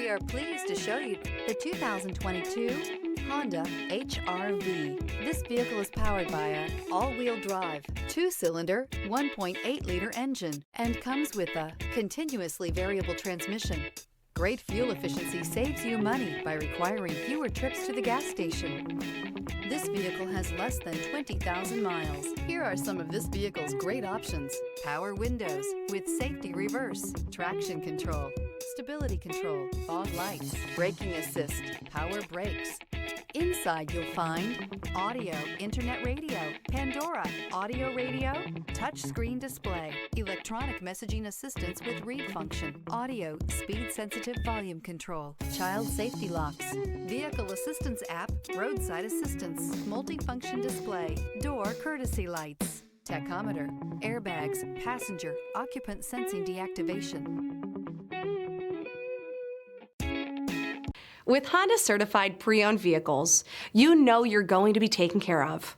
We are pleased to show you the 2022 Honda HR-V. This vehicle is powered by a all-wheel drive, 2-cylinder, 1.8-liter engine and comes with a continuously variable transmission. Great fuel efficiency saves you money by requiring fewer trips to the gas station. This vehicle has less than 20,000 miles. Here are some of this vehicle's great options: power windows with safety reverse, traction control, stability control, fog lights, braking assist, power brakes. Inside you'll find audio, internet radio, Pandora, audio radio, touchscreen display, electronic messaging assistance with read function, audio, speed-sensitive volume control, child safety locks, vehicle assistance app, roadside assistance, multifunction display, door courtesy lights, tachometer, airbags, passenger, occupant sensing deactivation. With Honda certified pre-owned vehicles, you know you're going to be taken care of.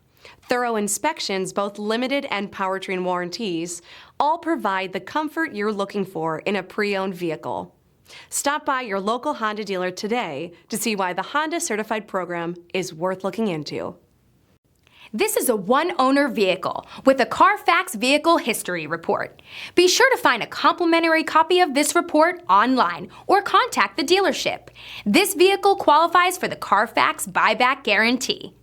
Thorough inspections, both limited and powertrain warranties, all provide the comfort you're looking for in a pre-owned vehicle. Stop by your local Honda dealer today to see why the Honda certified program is worth looking into. This is a one-owner vehicle with a CARFAX Vehicle History report. Be sure to find a complimentary copy of this report online or contact the dealership. This vehicle qualifies for the CARFAX buyback guarantee.